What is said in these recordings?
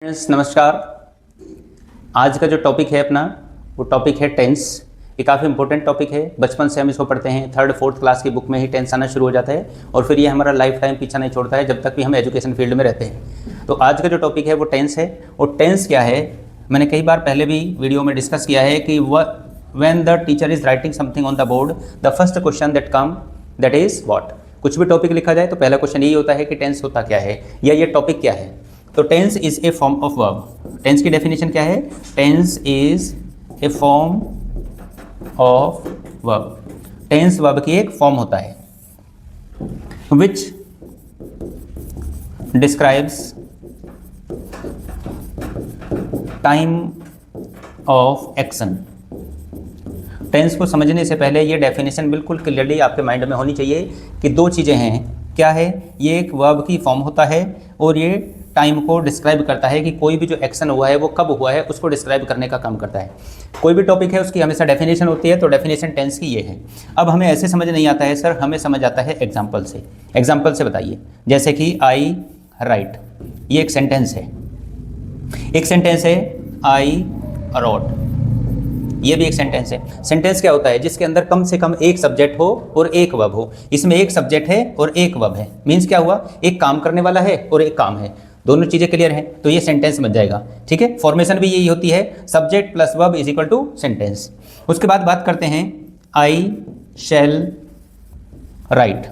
Friends नमस्कार। आज का जो टॉपिक है अपना वो टॉपिक है टेंस। ये काफ़ी इंपॉर्टेंट टॉपिक है। बचपन से हम इसको पढ़ते हैं, 3rd 4th क्लास की बुक में ही टेंस आना शुरू हो जाता है और फिर ये हमारा लाइफ टाइम पीछा नहीं छोड़ता है जब तक भी हम एजुकेशन फील्ड में रहते हैं। तो आज का जो टॉपिक है वो टेंस है। और टेंस क्या है, मैंने कई बार पहले भी वीडियो में डिस्कस किया है कि when the teacher is writing something on the board, the first question that come that is what. कुछ भी टॉपिक लिखा जाए तो पहला क्वेश्चन यही होता है कि टेंस होता क्या है या ये टॉपिक क्या है। तो tense is a form of verb. Tense की डेफिनेशन क्या है? Tense is a form of verb. Tense verb की एक फॉर्म होता है which describes time of action. Tense को समझने से पहले ये डेफिनेशन बिल्कुल क्लियरली आपके माइंड में होनी चाहिए कि दो चीज़ें हैं। क्या है? ये एक वर्ब की फॉर्म होता है और ये टाइम को डिस्क्राइब करता है कि कोई भी जो एक्शन हुआ है वो कब हुआ है उसको डिस्क्राइब करने का काम करता है। कोई भी टॉपिक है उसकी हमेशा डेफिनेशन होती है, तो डेफिनेशन टेंस की ये है। अब हमें ऐसे समझ नहीं आता है सर, हमें समझ आता है एग्जाम्पल से। एग्जाम्पल से बताइए, जैसे कि आई राइट, ये एक सेंटेंस है। एक सेंटेंस है आई रोट, ये भी एक सेंटेंस है। सेंटेंस क्या होता है? जिसके अंदर कम से कम एक सब्जेक्ट हो और एक वर्ब हो। इसमें एक सब्जेक्ट है और एक वर्ब है। मीन्स क्या हुआ? एक काम करने वाला है और एक काम है। दोनों चीज़ें क्लियर हैं तो ये सेंटेंस बन जाएगा। ठीक है, फॉर्मेशन भी यही होती है, subject plus verb is equal to sentence. उसके बाद बात करते हैं आई शैल राइट।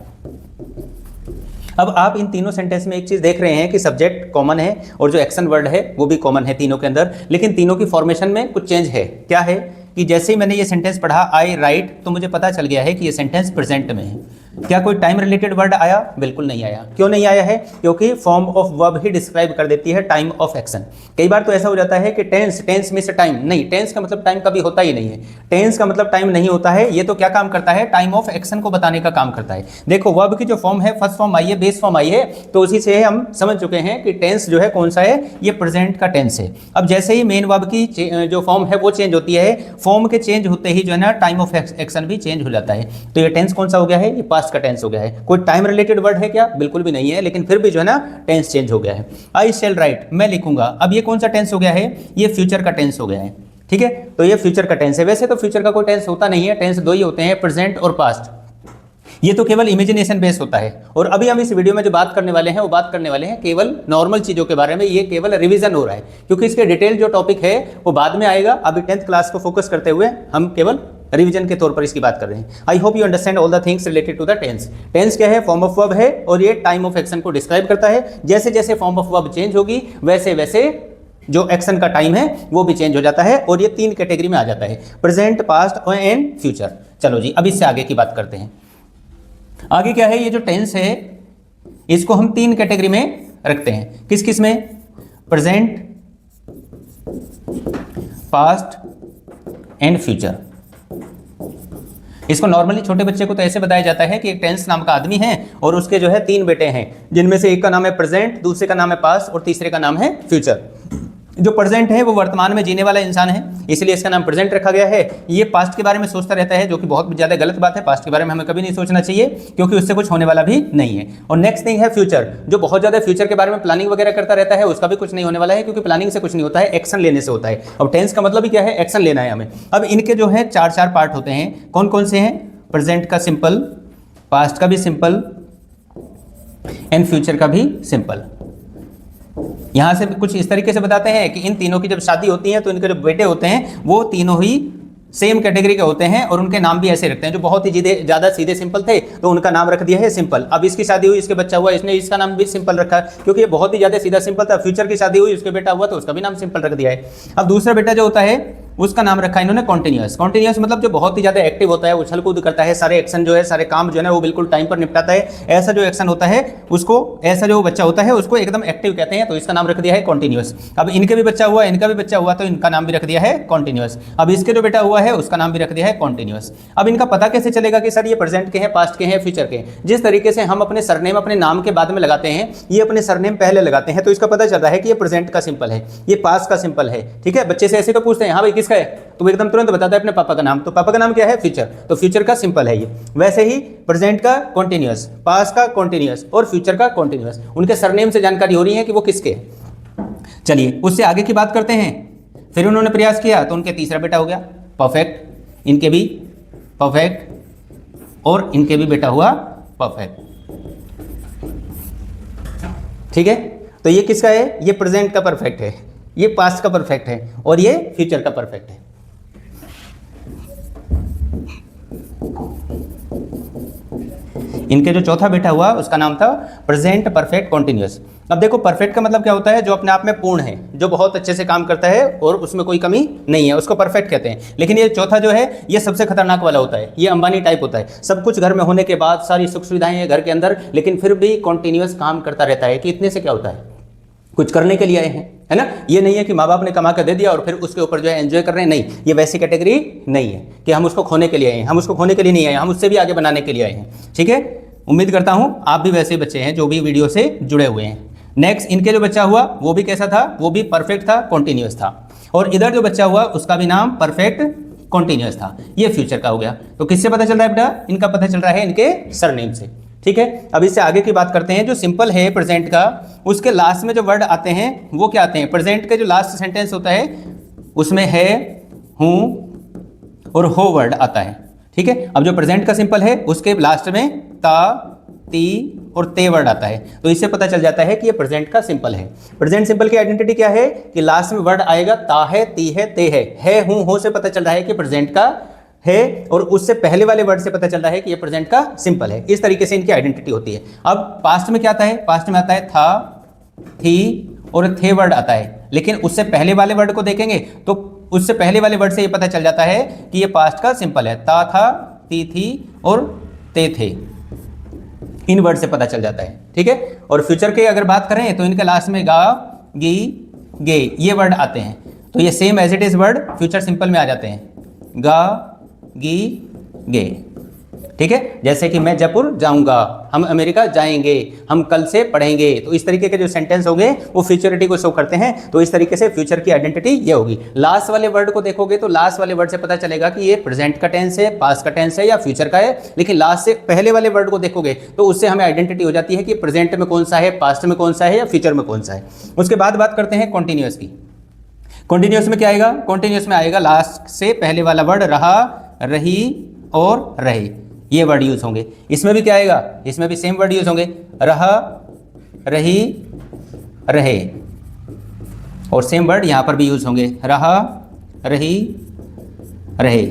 अब आप इन तीनों सेंटेंस में एक चीज़ देख रहे हैं कि सब्जेक्ट कॉमन है और जो एक्शन वर्ड है वो भी कॉमन है तीनों के अंदर, लेकिन तीनों की फॉर्मेशन में कुछ चेंज है। क्या है कि जैसे ही मैंने ये सेंटेंस पढ़ा आई राइट, तो मुझे पता चल गया है कि ये सेंटेंस प्रेजेंट में है। क्या कोई टाइम रिलेटेड वर्ड आया? बिल्कुल नहीं आया। क्यों नहीं आया है? क्योंकि form of verb he describe कर देती है टाइम ऑफ एक्शन। कई बार तो ऐसा हो जाता है कि टेंस मींस टाइम। नहीं, टेंस का मतलब टाइम कभी होता ही नहीं है। टेंस का मतलब टाइम नहीं होता है। ये तो क्या काम करता है? टाइम ऑफ एक्शन को बताने का काम करता है। देखो वर्ब की जो फॉर्म है, फर्स्ट फॉर्म आई है, बेस फॉर्म आई है, तो उसी से हम समझ चुके हैं कि टेंस जो है कौन सा है, ये प्रेजेंट का टेंस है। अब जैसे ही मेन वर्ब की जो फॉर्म है वो चेंज होती है, फॉर्म के चेंज होते ही जो है ना टाइम ऑफ एक्शन भी चेंज हो जाता है। तो ये टेंस कौन सा हो गया है? ये पास्ट का टेंस हो गया है। कोई टाइम रिलेटेड वर्ड है क्या? बिल्कुल भी नहीं है, लेकिन फिर भी जो है ना टेंस चेंज हो गया है। आई शैल राइट, मैं लिखूंगा। अब ये कौन सा टेंस हो गया है? ये फ्यूचर का टेंस हो गया है। ठीक है, तो ये फ्यूचर का टेंस है। वैसे तो फ्यूचर का कोई टेंस होता नहीं है, टेंस दो ही होते हैं, प्रेजेंट और पास्ट। ये तो केवल इमेजिनेशन बेस होता है। और अभी हम इस वीडियो में जो बात करने वाले हैं वो बात करने वाले हैं केवल नॉर्मल चीज़ों के बारे में। ये केवल रिवीजन हो रहा है क्योंकि इसके डिटेल जो टॉपिक है वो बाद में आएगा। अभी 10th क्लास को फोकस करते हुए हम केवल रिवीजन के तौर पर इसकी बात कर रहे हैं। I hope you understand all the things related to the tense. Tense क्या है? फॉर्म ऑफ वर्ब है और ये टाइम ऑफ एक्शन को डिस्क्राइब करता है। जैसे जैसे फॉर्म ऑफ वर्ब चेंज होगी वैसे वैसे जो एक्शन का टाइम है वो भी चेंज हो जाता है और ये 3 कैटेगरी में आ जाता है, प्रेजेंट, पास्ट एंड फ्यूचर। चलो जी, अब इससे आगे की बात करते हैं। आगे क्या है? ये जो टेंस है इसको हम 3 कैटेगरी में रखते हैं। किस किस में? Present, past and future. इसको नॉर्मली छोटे बच्चे को तो ऐसे बताया जाता है कि एक टेंस नाम का आदमी है और उसके जो है 3 बेटे हैं, जिनमें से एक का नाम है प्रेजेंट, दूसरे का नाम है पास्ट और तीसरे का नाम है फ्यूचर। जो प्रेजेंट है वो वर्तमान में जीने वाला इंसान है, इसलिए इसका नाम प्रेजेंट रखा गया है। ये पास्ट के बारे में सोचता रहता है, जो कि बहुत ज़्यादा गलत बात है। पास्ट के बारे में हमें कभी नहीं सोचना चाहिए क्योंकि उससे कुछ होने वाला भी नहीं है। और नेक्स्ट थिंग है फ्यूचर, जो बहुत ज़्यादा फ्यूचर के बारे में प्लानिंग वगैरह करता रहता है। उसका भी कुछ नहीं होने वाला है क्योंकि प्लानिंग से कुछ नहीं होता है, एक्शन लेने से होता है। अब टेंस का मतलब ही क्या है? एक्शन लेना है हमें। अब इनके जो है 4 पार्ट होते हैं। कौन कौन से हैं? प्रेजेंट का सिंपल, पास्ट का भी सिंपल एंड फ्यूचर का भी सिंपल। यहां से कुछ इस तरीके से बताते हैं कि इन तीनों की जब शादी होती है तो इनके जो बेटे होते हैं वो तीनों ही सेम कैटेगरी के होते हैं और उनके नाम भी ऐसे रखते हैं। जो बहुत ही ज़्यादा सीधे सिंपल थे तो उनका नाम रख दिया है सिंपल। अब इसकी शादी हुई, इसके बच्चा हुआ, इसने इसका नाम भी सिंपल रखा क्योंकि ये बहुत ही ज़्यादा सीधा सिंपल था। फ्यूचर की शादी हुई, उसके बेटा हुआ तो उसका भी नाम सिंपल रख दिया है। अब दूसरा बेटा जो होता है उसका नाम रखा है इन्होंने कॉन्टिन्यूअस। कॉन्टिन्यूअस मतलब जो बहुत ही ज़्यादा एक्टिव होता है, उछल कूद करता है, सारे एक्शन जो है, सारे काम जो है ना वो बिल्कुल टाइम पर निपटाता है। ऐसा जो एक्शन होता है उसको, ऐसा जो बच्चा होता है उसको एकदम एक्टिव कहते हैं, तो इसका नाम रख दिया है कॉन्टिन्यूअस। अब इनके भी बच्चा हुआ, इनका भी बच्चा हुआ तो इनका नाम भी रख दिया है कॉन्टिन्यूअस। अब इसके जो बेटा हुआ है उसका नाम भी रख दिया है कॉन्टिन्यूअस। अब इनका पता कैसे चलेगा कि सर ये प्रेजेंट के हैं, पास्ट के हैं, फ्यूचर के हैं? जिस तरीके से हम अपने सरनेम अपने नाम के बाद में लगाते हैं, ये अपने सरनेम पहले लगाते हैं, तो इसका पता चलता है कि ये प्रेजेंट का सिंपल है, ये पास्ट का सिंपल है। ठीक है, बच्चे से ऐसे तो पूछते हैं हाँ भाई किसका है, तो एकदम तुरंत बताता है अपने पापा का नाम। तो पापा का नाम क्या है? फ्यूचर, तो फ्यूचर का सिंपल है ये। वैसे ही प्रेजेंट का कॉन्टिन्यूअस, पास्ट का कॉन्टिन्यूअस और फ्यूचर का कॉन्टिन्यूअस, उनके सरनेम से जानकारी हो रही है कि वो किसके हैं। चलिए उससे आगे की बात करते हैं। फिर उन्होंने प्रयास किया तो उनके तीसरा बेटा हो गया परफेक्ट, इनके भी परफेक्ट और इनके भी बेटा हुआ परफेक्ट। ठीक है, तो ये किसका है? ये प्रेजेंट का परफेक्ट है, ये पास्ट का परफेक्ट है और ये फ्यूचर का परफेक्ट है। इनके जो चौथा बेटा हुआ उसका नाम था प्रेजेंट परफेक्ट कॉन्टिन्यूअस। अब देखो परफेक्ट का मतलब क्या होता है? जो अपने आप में पूर्ण है, जो बहुत अच्छे से काम करता है और उसमें कोई कमी नहीं है, उसको परफेक्ट कहते हैं। लेकिन ये चौथा जो है ये सबसे खतरनाक वाला होता है, ये अंबानी टाइप होता है। सब कुछ घर में होने के बाद, सारी सुख सुविधाएं हैं घर के अंदर, लेकिन फिर भी कॉन्टिन्यूअस काम करता रहता है कि इतने से क्या होता है? कुछ करने के लिए आए हैं, है ना। ये नहीं है कि माँ बाप ने कमा कर दे दिया और फिर उसके ऊपर जो है एंजॉय कर रहे हैं, नहीं, ये वैसी कैटेगरी नहीं है कि हम उसको खोने के लिए आए हैं। हम उसको खोने के लिए नहीं आए, हम उससे भी आगे बनाने के लिए आए हैं। ठीक है, उम्मीद करता हूं आप भी वैसे बच्चे हैं जो भी वीडियो से जुड़े हुए हैं। नेक्स्ट, इनके जो बच्चा हुआ वो भी कैसा था? वो भी परफेक्ट था, कॉन्टिन्यूअस था। और इधर जो बच्चा हुआ उसका भी नाम परफेक्ट कॉन्टिन्यूअस था। ये फ्यूचर का हो गया। तो किससे पता चल रहा है बेटा? इनका पता चल रहा है इनके सरनेम से। ठीक है, अब इससे आगे की बात करते हैं। जो सिंपल है प्रेजेंट का, उसके लास्ट में जो वर्ड आते हैं वो क्या आते हैं? प्रेजेंट के जो लास्ट सेंटेंस होता है उसमें है, हूँ और हो वर्ड आता है। ठीक है, अब जो प्रेजेंट का सिंपल है उसके लास्ट में ता, ती और ते वर्ड आता है। तो इससे पता चल जाता है कि ये प्रेजेंट का सिंपल है। प्रेजेंट सिंपल की आइडेंटिटी क्या है? कि लास्ट में वर्ड आएगा ता है, ती है, ते है, हूँ, हो से पता चल रहा है कि प्रेजेंट का है, और उससे पहले वाले वर्ड से पता चल रहा है कि ये प्रेजेंट का सिंपल है। इस तरीके से इनकी आइडेंटिटी होती है। अब पास्ट में क्या आता है? पास्ट में आता है था, थी और थे वर्ड आता है। लेकिन उससे पहले वाले वर्ड को देखेंगे तो उससे पहले वाले वर्ड से ये पता चल जाता है कि ये पास्ट का सिंपल है। ता था, ती थी और ते थे, इन वर्ड से पता चल जाता है। ठीक है, और फ्यूचर की अगर बात करें तो इनके लास्ट में गा, गी, गे ये वर्ड आते हैं। तो ये same as it is word future simple में आ जाते हैं, गा, गी, गे। ठीक है, जैसे कि मैं जयपुर जाऊंगा, हम अमेरिका जाएंगे, हम कल से पढ़ेंगे। तो इस तरीके के जो सेंटेंस होंगे वो फ्यूचरिटी को शो करते हैं। तो इस तरीके से फ्यूचर की आइडेंटिटी ये होगी। लास्ट वाले वर्ड को देखोगे तो लास्ट वाले वर्ड से पता चलेगा कि ये प्रेजेंट का टेंस है, पास्ट का टेंस है या फ्यूचर का है। लेकिन लास्ट से पहले वाले वर्ड को देखोगे तो उससे हमें आइडेंटिटी हो जाती है कि प्रेजेंट में कौन सा है, पास्ट में कौन सा है या फ्यूचर में कौन सा है। उसके बाद बात करते हैं कॉन्टिन्यूअस की। कॉन्टिन्यूअस में क्या आएगा? कॉन्टिन्यूअस में आएगा लास्ट से पहले वाला वर्ड रहा, रही और रहे, ये वर्ड यूज होंगे। इसमें भी क्या आएगा? इसमें भी सेम वर्ड यूज होंगे, रहा, रही, रहे, और सेम वर्ड यहां पर भी यूज होंगे, रहा, रही, रहे।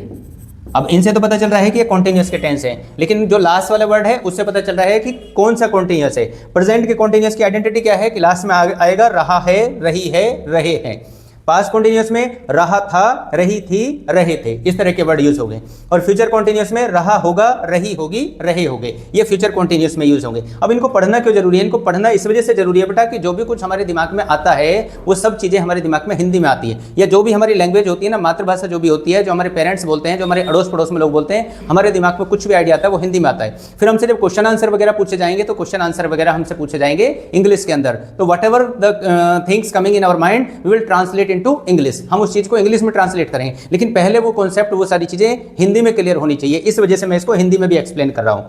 अब इनसे तो पता चल रहा है कि ये कॉन्टिन्यूअस के टेंस है, लेकिन जो लास्ट वाला वर्ड है उससे पता चल रहा है कि कौन सा कॉन्टिन्यूअस है। प्रेजेंट के कॉन्टिन्यूअस की आइडेंटिटी क्या है? कि लास्ट में आएगा रहा है, रही है, रहे हैं। पास्ट कॉन्टिन्यूअस में रहा था, रही थी, रहे थे, इस तरह के वर्ड यूज हो गए। और फ्यूचर कॉन्टिन्यूअस में रहा होगा, रही होगी, रहे होंगे, ये फ्यूचर कॉन्टिन्यूअस में यूज होंगे। अब इनको पढ़ना क्यों जरूरी है? इनको पढ़ना इस वजह से जरूरी है बेटा कि जो भी कुछ हमारे दिमाग में आता है वो सब चीजें हमारे दिमाग में हिंदी में आती है, या जो भी हमारी लैंग्वेज होती है ना, मातृभाषा जो भी होती है, जो हमारे पेरेंट्स बोलते हैं, जो हमारे अड़ोस पड़ोस में लोग बोलते हैं, हमारे दिमाग में कुछ भी आइडिया आता है वो हिंदी में आता है। फिर हमसे जब क्वेश्चन आंसर वगैरह पूछे जाएंगे तो क्वेश्चन आंसर वगैरह हमसे पूछे जाएंगे इंग्लिश के अंदर। तो whatever the things coming in our mind we will translate into English, हम उस चीज को इंग्लिश में ट्रांसलेट करेंगे। लेकिन पहले वो कॉन्सेप्ट, वो सारी चीजें हिंदी में क्लियर होनी चाहिए, इस वजह से मैं इसको हिंदी में भी एक्सप्लेन कर रहा हूं।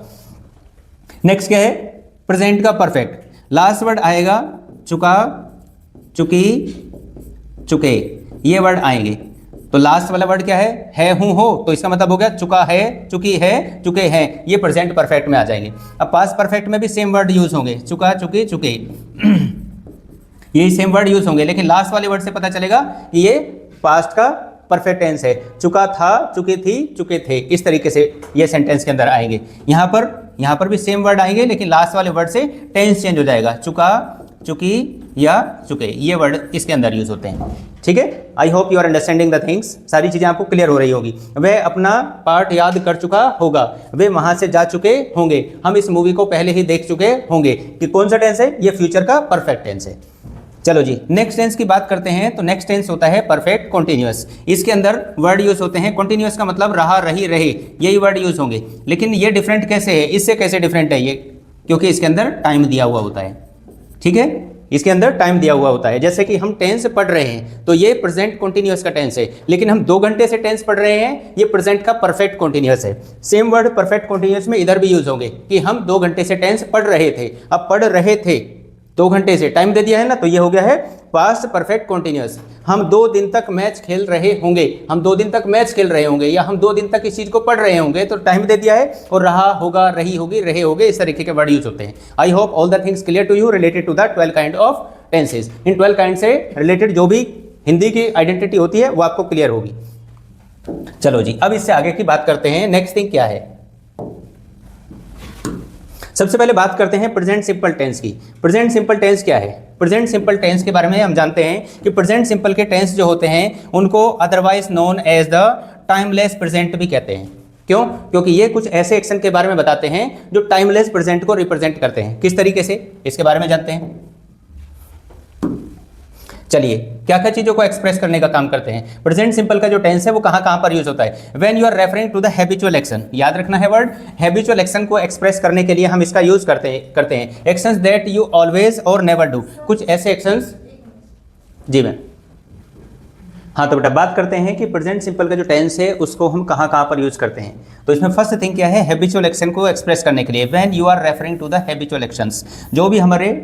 नेक्स्ट क्या है? प्रेजेंट का परफेक्ट। लास्ट वर्ड आएगा चुका, चुकी, चुके, ये वर्ड आएंगे। तो लास्ट वाला वर्ड क्या है? हूं, हो, तो इसका मतलब हो गया चुका है, चुकी है, चुके हैं, ये प्रेजेंट परफेक्ट में आ जाएंगे। अब पास्ट परफेक्ट में भी सेम वर्ड यूज होंगे, चुका, चुकी, चुके, ये सेम वर्ड यूज होंगे। लेकिन लास्ट वाले वर्ड से पता चलेगा कि ये पास्ट का परफेक्ट टेंस है, चुका था, चुकी थी, चुके थे, इस तरीके से ये सेंटेंस के अंदर आएंगे। यहाँ पर भी सेम वर्ड आएंगे, लेकिन लास्ट वाले वर्ड से टेंस चेंज हो जाएगा, चुका, चुकी या चुके, ये वर्ड इसके अंदर यूज होते हैं। ठीक है, I hope you are understanding the things. सारी चीजें आपको क्लियर हो रही होगी। वह अपना पार्ट याद कर चुका होगा, वे वहां से जा चुके होंगे, हम इस मूवी को पहले ही देख चुके होंगे। कि कौन सा टेंस है? ये फ्यूचर का परफेक्ट टेंस है। चलो जी, नेक्स्ट टेंस की बात करते हैं। तो नेक्स्ट टेंस होता है परफेक्ट कॉन्टिन्यूअस। इसके अंदर वर्ड यूज होते हैं, कॉन्टिन्यूअस का मतलब रहा, रही, रहे, यही वर्ड यूज होंगे। लेकिन ये डिफरेंट कैसे है? इससे कैसे डिफरेंट है ये? क्योंकि इसके अंदर टाइम दिया हुआ होता है। ठीक है, इसके अंदर टाइम दिया हुआ होता है। जैसे कि हम टेंस पढ़ रहे हैं तो ये प्रेजेंट कॉन्टिन्यूअस का टेंस है, लेकिन हम 2 घंटे से टेंस पढ़ रहे हैं, ये प्रेजेंट का परफेक्ट कॉन्टिन्यूअस है। सेम वर्ड परफेक्ट कॉन्टिन्यूअस में इधर भी यूज होंगे कि हम 2 घंटे से टेंस पढ़ रहे थे। अब पढ़ रहे थे 2 घंटे से टाइम दे दिया है ना, तो ये हो गया है पास्ट परफेक्ट कंटिन्यूअस। हम 2 दिन तक मैच खेल रहे होंगे, हम 2 दिन तक मैच खेल रहे होंगे, या हम 2 दिन तक इस चीज़ को पढ़ रहे होंगे, तो टाइम दे दिया है और रहा होगा, रही होगी, रहे होगे, इस तरीके के वर्ड यूज होते हैं। I hope all the things clear to you related to the 12 kind of tenses. इन 12 काइंड से रिलेटेड जो भी हिंदी की आइडेंटिटी होती है वो आपको क्लियर होगी। चलो जी, अब इससे आगे की बात करते हैं। नेक्स्ट थिंग क्या है, सबसे पहले बात करते हैं प्रेजेंट सिंपल टेंस की। प्रेजेंट सिंपल टेंस क्या है? प्रेजेंट सिंपल टेंस के बारे में हम जानते हैं कि प्रेजेंट सिंपल के टेंस जो होते हैं उनको otherwise known as the timeless present भी कहते हैं। क्यों? क्योंकि ये कुछ ऐसे एक्शन के बारे में बताते हैं जो टाइमलेस प्रेजेंट को रिप्रेजेंट करते हैं। किस तरीके से, इसके बारे में जानते हैं। चलिए, क्या क्या चीजों को एक्सप्रेस करने का काम करते हैं। प्रेजेंट सिंपल का जो टेंस है वो कहां कहां पर यूज होता है? When you are referring to the habitual action, याद रखना है वर्ड, हैबिचुअल एक्शन को एक्सप्रेस करने के लिए हम इसका यूज करते हैं। एक्शंस दैट यू ऑलवेज और नेवर डू, कुछ ऐसे एक्शंस। जी मैम, हाँ, तो बेटा बात करते हैं कि प्रेजेंट सिंपल का जो टेंस है उसको हम कहां कहां पर यूज करते हैं। तो इसमें फर्स्ट थिंग क्या है, हैबिचुअल एक्शन को एक्सप्रेस करने के लिए when you are referring to the habitual actions, जो भी हमारे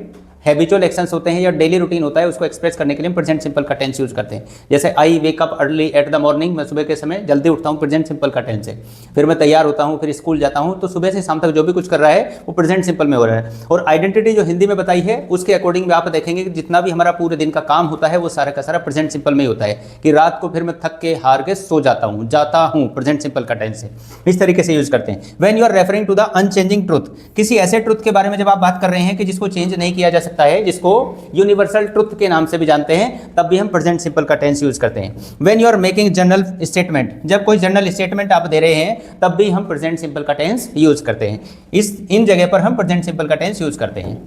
हैबिचुअल एक्शंस होते हैं या डेली रूटीन होता है उसको एक्सप्रेस करने के लिए प्रेजेंट सिंपल का टेंस यूज करते हैं। जैसे I wake up early at the morning, मैं सुबह के समय जल्दी उठता हूँ, प्रेजेंट सिंपल का टेंस है। फिर मैं तैयार होता हूँ, फिर स्कूल जाता हूँ, तो सुबह से शाम तक जो भी कुछ कर रहा है वो प्रेजेंट सिंपल में हो रहा है। और आइडेंटिटी जो हिंदी में बताई है उसके अकॉर्डिंग में आप देखेंगे कि जितना भी हमारा पूरे दिन का काम होता है वो सारा का सारा प्रेजेंट सिंपल में ही होता है। कि रात को फिर मैं थक के हार के सो जाता हूँ, प्रेजेंट सिंपल का टेंस है। इस तरीके से यूज करते हैं। When you are referring to the unchanging truth, किसी ऐसे ट्रुथ के बारे में जब आप बात कर रहे हैं कि जिसको चेंज नहीं किया जा सकता है, जिसको यूनिवर्सल ट्रुथ के नाम से भी जानते हैं, तब भी हम प्रेजेंट सिंपल का टेंस यूज करते हैं। When you are making general statement, जब कोई जनरल स्टेटमेंट आप दे रहे हैं तब भी हम प्रेजेंट सिंपल का टेंस यूज करते हैं। इन जगह पर हम प्रेजेंट सिंपल का टेंस यूज करते हैं।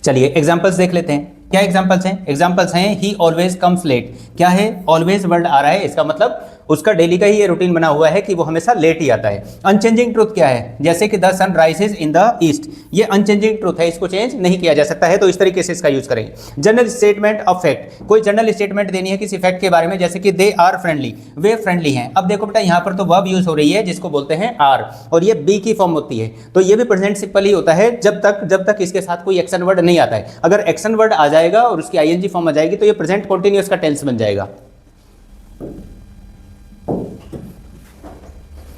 चलिए एग्जांपल्स देख लेते हैं। क्या एग्जांपल्स हैं? एग्जांपल्स हैं ही ऑलवेज कम्स लेट। क्या है? ऑलवेज वर्ड आ रहा है, इसका मतलब उसका डेली का ही ये रूटीन बना हुआ है कि वो हमेशा लेट ही आता है। अनचेंजिंग ट्रुथ क्या है? जैसे कि the sun rises in the east, ये अनचेंजिंग ट्रुथ है, इसको चेंज नहीं किया जा सकता है, तो इस तरीके से इसका यूज करेंगे। जनरल स्टेटमेंट ऑफ फैक्ट, कोई जनरल स्टेटमेंट देनी है किसी फैक्ट के बारे में, जैसे कि दे आर फ्रेंडली, वे फ्रेंडली हैं। अब देखो बेटा, यहाँ पर तो वर्ब यूज हो रही है जिसको बोलते हैं आर, और ये बी की फॉर्म होती है, तो ये भी प्रेजेंट सिंपल ही होता है जब तक इसके साथ कोई एक्शन वर्ड नहीं आता है। अगर एक्शन वर्ड आ जाएगा और उसकी आईएनजी फॉर्म आ जाएगी तो ये प्रेजेंट कंटीन्यूअस का टेंस बन जाएगा।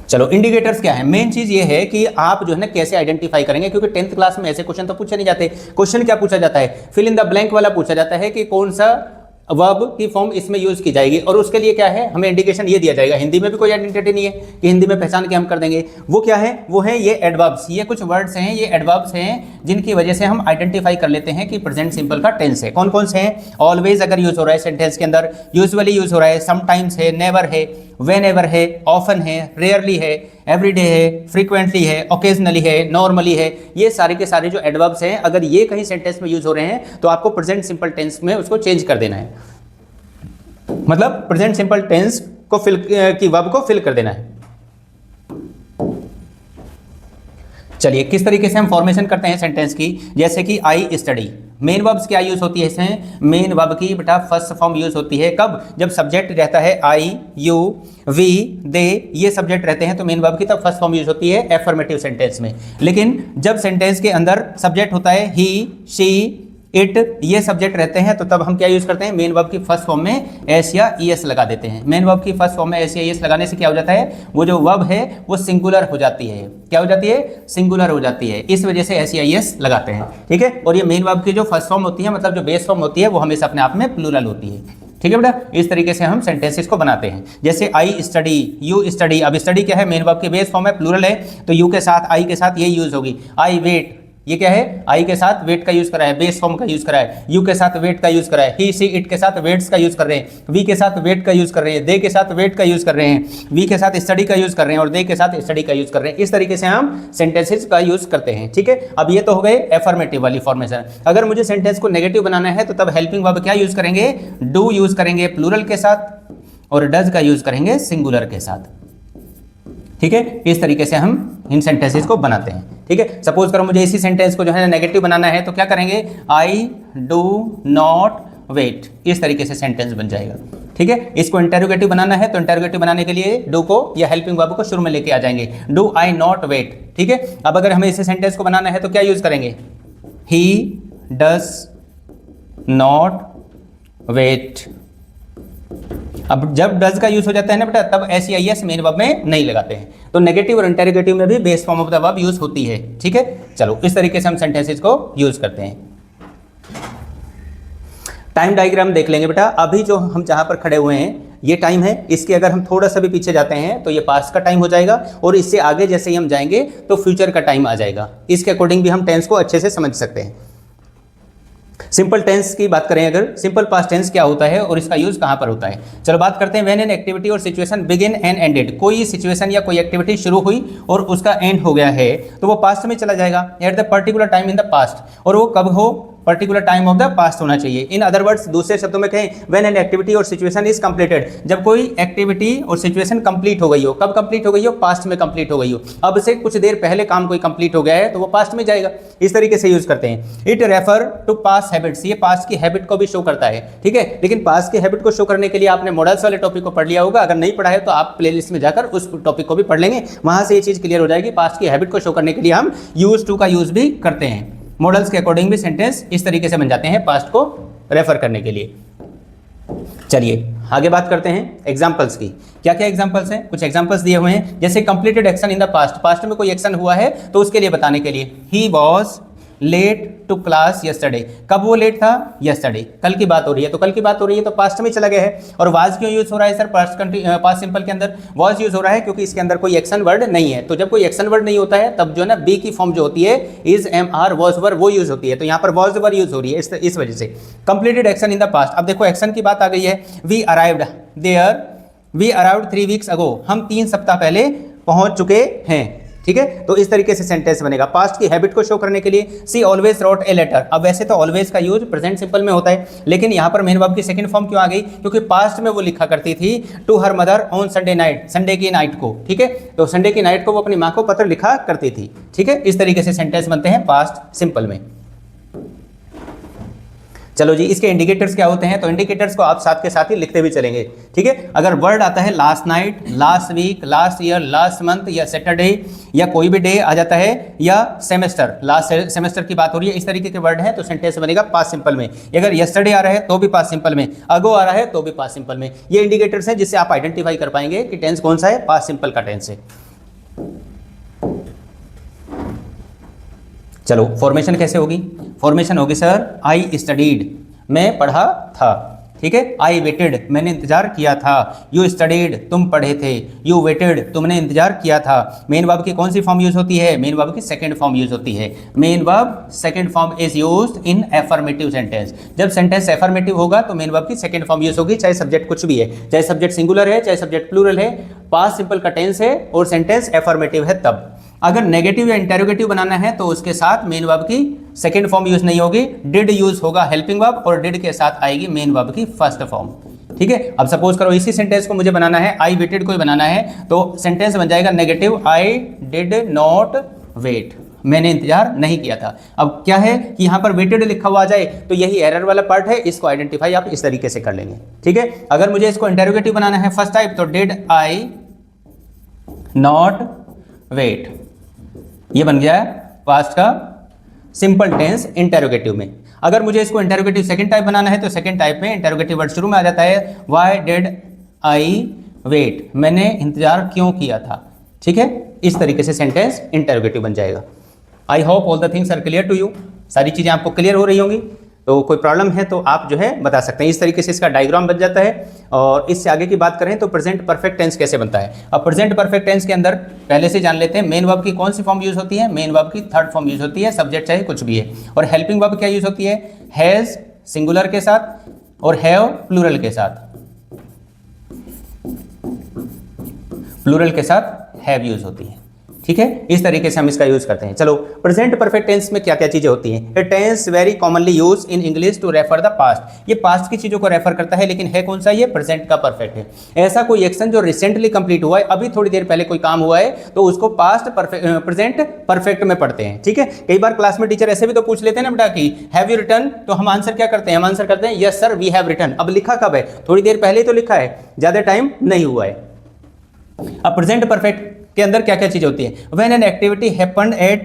चलो, इंडिकेटर्स क्या है? मेन चीज ये है कि आप जो है ना कैसे आइडेंटिफाई करेंगे, क्योंकि 10th क्लास में ऐसे क्वेश्चन तो पूछे नहीं जाते। क्वेश्चन क्या पूछा जाता है? फिल इन द ब्लैंक वाला पूछा जाता है कि कौन सा वर्ब की फॉर्म इसमें यूज की जाएगी, और उसके लिए क्या है, हमें इंडिकेशन ये दिया जाएगा। हिंदी में भी कोई आइडेंटिटी नहीं है कि हिंदी में पहचान के हम कर देंगे। वो क्या है? वो है ये एडवर्ब्स। ये कुछ वर्ड्स हैं, ये एडवर्ब्स हैं जिनकी वजह से हम आइडेंटिफाई कर लेते हैं कि प्रेजेंट सिंपल का टेंस है। कौन कौन से हैं? ऑलवेज अगर यूज हो रहा है सेंटेंस के अंदर, यूजुअली यूज हो रहा है, समटाइम्स है, नेवर है, व्हेनेवर है, ऑफन है, रेयरली है, एवरीडे है, फ्रीक्वेंटली है, ओकेजनली है, नॉर्मली है। ये सारे के सारे जो एडवर्ब्स हैं, अगर ये कहीं सेंटेंस में यूज हो रहे हैं तो आपको प्रेजेंट सिंपल टेंस में उसको चेंज कर देना है। मतलब प्रेजेंट सिंपल टेंस को की वर्ब को फिल कर देना है। चलिए, किस तरीके से हम फॉर्मेशन करते हैं सेंटेंस की, जैसे कि आई स्टडी। मेन वर्ब्स क्या यूज होती है इसमें? मेन वर्ब की बेटा फर्स्ट फॉर्म यूज होती है कब? जब सब्जेक्ट रहता है आई, यू, वी, दे, ये सब्जेक्ट रहते हैं तो मेन वर्ब की तब फर्स्ट फॉर्म यूज होती है एफर्मेटिव सेंटेंस में। लेकिन जब सेंटेंस के अंदर सब्जेक्ट होता है ही, शी, इट, ये सब्जेक्ट रहते हैं तो तब हम क्या यूज करते हैं? मेन वर्ब की फर्स्ट फॉर्म में एस या ईएस लगा देते हैं। मेन वर्ब की फर्स्ट फॉर्म में एस या ईएस लगाने से क्या हो जाता है? वो जो वर्ब है वो सिंगुलर हो जाती है। क्या हो जाती है? सिंगुलर हो जाती है। इस वजह से एस या ईएस लगाते हैं, ठीक है। और ये मेन वर्ब की जो फर्स्ट फॉर्म होती है, मतलब जो बेस फॉर्म होती है, वो हमेशा अपने आप में प्लूरल होती है, ठीक है बेटा। इस तरीके से हम सेंटेंसेस को बनाते हैं। जैसे आई स्टडी, यू स्टडी। अब स्टडी क्या है? मेन वर्ब की बेस फॉर्म है, प्लूरल है, तो यू के साथ, आई के साथ ये यूज होगी। आई वेट, ये क्या है? आई के साथ वेट का यूज करा है, बेस फॉर्म का यूज करा है। यू के साथ वेट का यूज करा है। ही, सी, इट के साथ वेट्स का यूज कर रहे हैं। वी के साथ वेट का यूज कर रहे हैं। दे के साथ वेट का यूज कर रहे हैं। वी के साथ स्टडी का यूज कर रहे हैं और दे के साथ स्टडी का यूज कर रहे हैं। इस तरीके से हम सेंटेंसेस का यूज करते हैं, ठीक है। अब ये तो हो गए एफर्मेटिव वाली फॉर्मेशन। अगर मुझे सेंटेंस को नेगेटिव बनाना है तो तब हेल्पिंग वर्ब क्या यूज करेंगे? डू यूज करेंगे प्लूरल के साथ, और डज का यूज करेंगे सिंगुलर के साथ, ठीक है। इस तरीके से हम इन सेंटेंसेस को बनाते हैं, ठीक है। सपोज करो मुझे इसी सेंटेंस को जो है नेगेटिव बनाना है तो क्या करेंगे? आई डू नॉट वेट, इस तरीके से सेंटेंस बन जाएगा, ठीक है। इसको इंटेरोगेटिव बनाना है तो इंटेरोगेटिव बनाने के लिए डू को या हेल्पिंग वर्ब को शुरू में लेके आ जाएंगे। डू आई नॉट वेट, ठीक है। अब अगर हमें इसी सेंटेंस को बनाना है तो क्या यूज करेंगे? He does not wait. अब जब डज का यूज हो जाता है ना बेटा, तब SEIS मेन वर्ब में नहीं लगाते हैं। तो नेगेटिव और इंटेरोगेटिव में भी base form of the verb use होती है। ठीक है, चलो इस तरीके से हम सेंटेंसेस को यूज करते हैं। टाइम डायग्राम देख लेंगे बेटा। अभी जो हम जहां पर खड़े हुए हैं ये टाइम है, इसके अगर हम थोड़ा सा भी पीछे जाते हैं तो ये पास्ट का टाइम हो जाएगा, और इससे आगे जैसे ही हम जाएंगे तो फ्यूचर का टाइम आ जाएगा। इसके अकॉर्डिंग भी हम टेंस को अच्छे से समझ सकते हैं। सिंपल टेंस की बात करें अगर, सिंपल पास्ट टेंस क्या होता है और इसका यूज कहां पर होता है। चलो बात करते हैं। व्हेन एन एक्टिविटी और सिचुएशन बिगिन एंड एंडेड, कोई सिचुएशन या कोई एक्टिविटी शुरू हुई और उसका एंड हो गया है तो वो पास्ट में चला जाएगा, at the particular time in the past. और वो कब हो, particular time of the past होना चाहिए। इन अदर वर्ड्स, दूसरे शब्दों में कहें, व्हेन एन एक्टिविटी और सिचुएशन इज कंप्लीटेड, जब कोई एक्टिविटी और सिचुएशन कंप्लीट हो गई हो। कब कंप्लीट हो गई हो, पास्ट में कंप्लीट हो गई हो। अब से कुछ देर पहले काम कोई कंप्लीट हो गया है तो वो पास्ट में जाएगा। इस तरीके से यूज करते हैं। It refer to past habits, ये पास्ट की हैबिट को भी शो करता है। ठीक है, लेकिन पास्ट की हैबिट को शो करने के लिए आपने मॉडल्स वाले टॉपिक को पढ़ लिया होगा। अगर नहीं पढ़ा है तो आप प्लेलिस्ट में जाकर उस टॉपिक को भी पढ़ लेंगे, वहां से ये चीज क्लियर हो जाएगी। पास्ट की हैबिट को शो करने के लिए हम यूज टू का यूज भी करते हैं। मॉडल्स के अकॉर्डिंग भी सेंटेंस इस तरीके से बन जाते हैं पास्ट को रेफर करने के लिए। चलिए आगे बात करते हैं एग्जांपल्स की। क्या क्या एग्जांपल्स हैं, कुछ एग्जांपल्स दिए हुए हैं। जैसे completed action in the past, past में कोई एक्शन हुआ है तो उसके लिए बताने के लिए, he was late to class yesterday. कब वो लेट था, यस्टरडे, कल की बात हो रही है। तो कल की बात हो रही है तो पास्ट में चला गया है। और वाज क्यों यूज हो रहा है सर पास्ट सिंपल के अंदर? वाज यूज हो रहा है क्योंकि इसके अंदर कोई एक्शन वर्ड नहीं है। तो जब कोई एक्शन वर्ड नहीं होता है तब जो है ना बी की फॉर्म जो होती है इज, एम, आर, वॉज, वर, वो यूज होती है। तो यहाँ पर वॉज वर यूज हो रही है इस वजह से। Completed action in the past, अब देखो एक्शन की बात आ गई है। We arrived there, we arrived 3 weeks ago, हम 3 सप्ताह पहले पहुंच चुके हैं। ठीक है, तो इस तरीके से सेंटेंस बनेगा पास्ट की हैबिट को शो करने के लिए। सी ऑलवेज रोट ए लेटर, अब वैसे तो ऑलवेज का यूज प्रेजेंट सिंपल में होता है, लेकिन यहाँ पर मेन वर्ब की सेकंड फॉर्म क्यों आ गई? क्योंकि पास्ट में वो लिखा करती थी to her mother on Sunday night, Sunday की नाइट को। ठीक है, तो संडे की नाइट को वो अपनी माँ को पत्र लिखा करती थी। ठीक है, इस तरीके से सेंटेंस बनते हैं पास्ट सिंपल में। चलो जी, इसके इंडिकेटर्स क्या होते हैं? तो इंडिकेटर्स को आप साथ के साथ ही लिखते भी चलेंगे। ठीक है, अगर वर्ड आता है last night, last week, last year, last month, या सैटरडे, या कोई भी डे आ जाता है, या सेमेस्टर, लास्ट सेमेस्टर की बात हो रही है, इस तरीके के वर्ड हैं तो सेंटेंस बनेगा पास्ट सिंपल में। अगर यस्टरडे आ रहा है तो भी पास्ट सिंपल में, अगो आ रहा है तो भी पास्ट सिंपल में। ये इंडिकेटर्स हैं जिससे आप आइडेंटिफाई कर पाएंगे कि टेंस कौन सा है, पास्ट सिंपल का टेंस है। चलो फॉर्मेशन कैसे होगी? फॉर्मेशन होगी सर, आई स्टडीड, मैं पढ़ा था। ठीक है, आई वेटेड, मैंने इंतजार किया था। यू स्टडीड, तुम पढ़े थे। यू वेटेड, तुमने इंतजार किया था। मेन वर्ब की कौन सी फॉर्म यूज होती है? मेन वर्ब की सेकंड फॉर्म यूज होती है। Main verb second form is used in affirmative sentence. जब सेंटेंस एफर्मेटिव होगा तो मेन वर्ब की सेकंड फॉर्म यूज होगी, चाहे सब्जेक्ट कुछ भी है, चाहे सब्जेक्ट सिंगुलर है, चाहे सब्जेक्ट प्लूरल है। पास्ट सिंपल का टेंस है और सेंटेंस एफर्मेटिव है तब। अगर नेगेटिव या इंटेरोगेटिव बनाना है तो उसके साथ मेन वर्ब की सेकंड फॉर्म यूज नहीं होगी, डिड यूज होगा हेल्पिंग वर्ब, और डिड के साथ आएगी मेन वर्ब की फर्स्ट फॉर्म। ठीक है, अब सपोज करो इसी सेंटेंस को मुझे बनाना है, आई वेटेड को ही बनाना है, तो सेंटेंस बन जाएगा negative, I did not wait, मैंने इंतजार नहीं किया था। अब क्या है कि यहाँ पर वेटेड लिखा हुआ आ जाए तो यही एरर वाला पार्ट है, इसको आइडेंटिफाई आप इस तरीके से कर लेंगे। ठीक है, अगर मुझे इसको इंटेरोगेटिव बनाना है फर्स्ट टाइप, तो डिड आई नॉट वेट, ये बन गया पास्ट का सिंपल टेंस इंटेरोगेटिव में। अगर मुझे इसको इंटेरोगेटिव सेकंड टाइप बनाना है तो सेकंड टाइप में इंटेरोगेटिव वर्ड शुरू में आ जाता है, व्हाई डिड आई वेट, मैंने इंतजार क्यों किया था। ठीक है, इस तरीके से सेंटेंस इंटेरोगेटिव बन जाएगा। I hope all the things are clear to you, सारी चीजें आपको क्लियर हो रही होंगी। तो कोई प्रॉब्लम है तो आप जो है बता सकते हैं। इस तरीके से इसका डायग्राम बन जाता है। और इससे आगे की बात करें तो प्रेजेंट परफेक्ट टेंस कैसे बनता है। अब प्रेजेंट परफेक्ट टेंस के अंदर पहले से जान लेते हैं, मेन वर्ब की कौन सी फॉर्म यूज होती है? मेन वर्ब की थर्ड फॉर्म यूज होती है, सब्जेक्ट चाहे कुछ भी है। और हेल्पिंग वर्ब क्या यूज होती है? हैज सिंगुलर के साथ और हैव प्लूरल के साथ, प्लूरल के साथ हैव यूज होती है। ठीक है, इस तरीके से हम इसका यूज करते हैं। चलो प्रेजेंट परफेक्ट टेंस में क्या क्या चीजें होती हैं? A tense very commonly use in English to refer the past, ये पास्ट की चीजों को रेफर करता है, लेकिन है कौन सा? ये प्रेजेंट का परफेक्ट है। ऐसा कोई एक्शन जो रिसेंटली कंप्लीट हुआ है, अभी थोड़ी देर पहले कोई काम हुआ है, तो उसको पास्ट प्रेजेंट परफेक्ट में पढ़ते हैं। ठीक है, कई बार क्लास में टीचर ऐसे भी तो पूछ लेते हैं ना बेटा कि हैव यू रिटर्न, तो हम आंसर क्या करते हैं? हम आंसर करते हैं yes sir we have return. अब लिखा कब है? थोड़ी देर पहले तो लिखा है, ज्यादा टाइम नहीं हुआ है। अब प्रेजेंट परफेक्ट के अंदर क्या क्या चीज होती है? When an activity happened at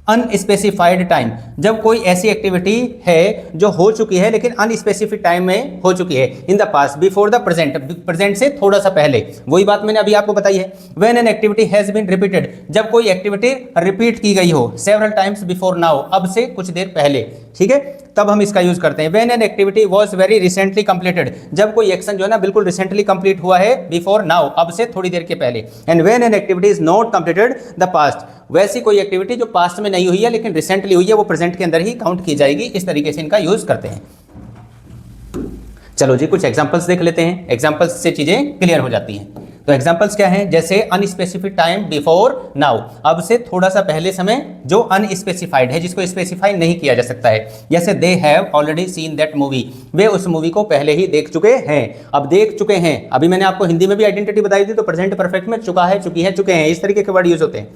unspecified time, जब कोई ऐसी एक्टिविटी है जो हो चुकी है लेकिन अनस्पेसिफिक टाइम में हो चुकी है, इन the past before the present, present से थोड़ा सा पहले, वही बात मैंने अभी आपको बताई है। When an activity has been repeated, जब कोई एक्टिविटी रिपीट की गई हो सेवरल टाइम्स बिफोर नाउ, अब से कुछ देर पहले, ठीक है, तब हम इसका यूज करते हैं। When an activity was very recently completed, जब कोई एक्शन जो है ना बिल्कुल रिसेंटली कंप्लीट हुआ है बिफोर नाउ, अब से थोड़ी देर के पहले। And when an activity is not completed the past, वैसी कोई एक्टिविटी जो पास्ट में नहीं हुई है लेकिन रिसेंटली हुई है, वो प्रेजेंट के अंदर ही काउंट की जाएगी। इस तरीके से इनका यूज करते हैं। चलो जी कुछ एग्जांपल्स देख लेते हैं, एग्जांपल्स से चीजें क्लियर हो जाती हैं। तो एग्जांपल्स क्या हैं, जैसे अनस्पेसिफिक टाइम बिफोर नाउ, अब से थोड़ा सा पहले समय जो अनस्पेसिफाइड है, जिसको स्पेसिफाई नहीं किया जा सकता है। जैसे they have already seen that movie, वे उस मूवी को पहले ही देख चुके हैं। अब देख चुके हैं, अभी मैंने आपको हिंदी में भी आइडेंटिटी बताई थी, तो प्रेजेंट परफेक्ट में चुका है, चुकी है, चुके हैं, इस तरीके के वर्ड यूज होते हैं।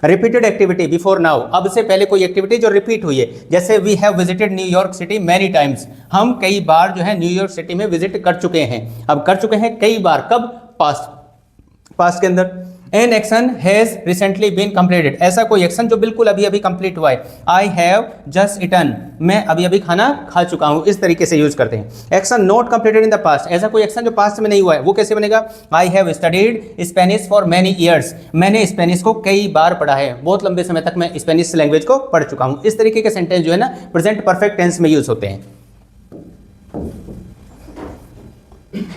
रिपीटेड एक्टिविटी बिफोर नाउ, अब से पहले कोई एक्टिविटी जो रिपीट हुई है, जैसे we have visited New York city many times, हम कई बार जो है न्यूयॉर्क सिटी में विजिट कर चुके हैं। अब कर चुके हैं कई बार, कब, पास्ट के अंदर। An action has recently been completed, ऐसा कोई एक्शन जो बिल्कुल अभी अभी कंप्लीट हुआ है। आई हैव जस्ट ईटन, मैं अभी अभी खाना खा चुका हूं, इस तरीके से यूज करते हैं। Action not completed in the past, ऐसा कोई एक्शन जो पास्ट में नहीं हुआ है, वो कैसे बनेगा। I have studied Spanish for many years, मैंने स्पेनिश को कई बार पढ़ा है, बहुत लंबे समय तक मैं स्पेनिश लैंग्वेज को पढ़ चुका हूं। इस तरीके के सेंटेंस जो है ना प्रेजेंट परफेक्ट टेंस में यूज होते हैं।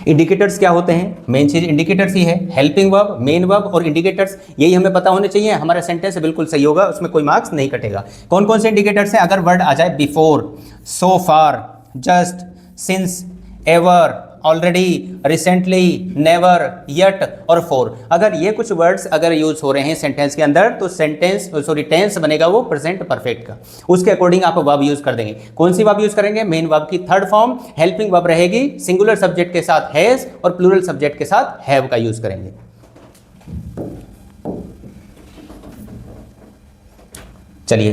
इंडिकेटर्स क्या होते हैं, मेन चीज इंडिकेटर्स ही है, हेल्पिंग वर्ब, मेन वर्ब और इंडिकेटर्स, यही हमें पता होने चाहिए, हमारा सेंटेंस बिल्कुल सही होगा, उसमें कोई मार्क्स नहीं कटेगा। कौन कौन से इंडिकेटर्स हैं, अगर वर्ड आ जाए before, so far, just, since, ever, already, recently, never, yet और फॉर, अगर ये कुछ वर्ड्स अगर यूज हो रहे हैं सेंटेंस के अंदर, तो सेंटेंस टेंस बनेगा वो प्रेजेंट परफेक्ट का। उसके अकॉर्डिंग आप वर्ब यूज कर देंगे। कौन सी वर्ब यूज करेंगे, मेन वर्ब की थर्ड फॉर्म, हेल्पिंग वर्ब रहेगी, सिंगुलर सब्जेक्ट के साथ हैज और प्लूरल सब्जेक्ट के साथ हैव का यूज करेंगे। चलिए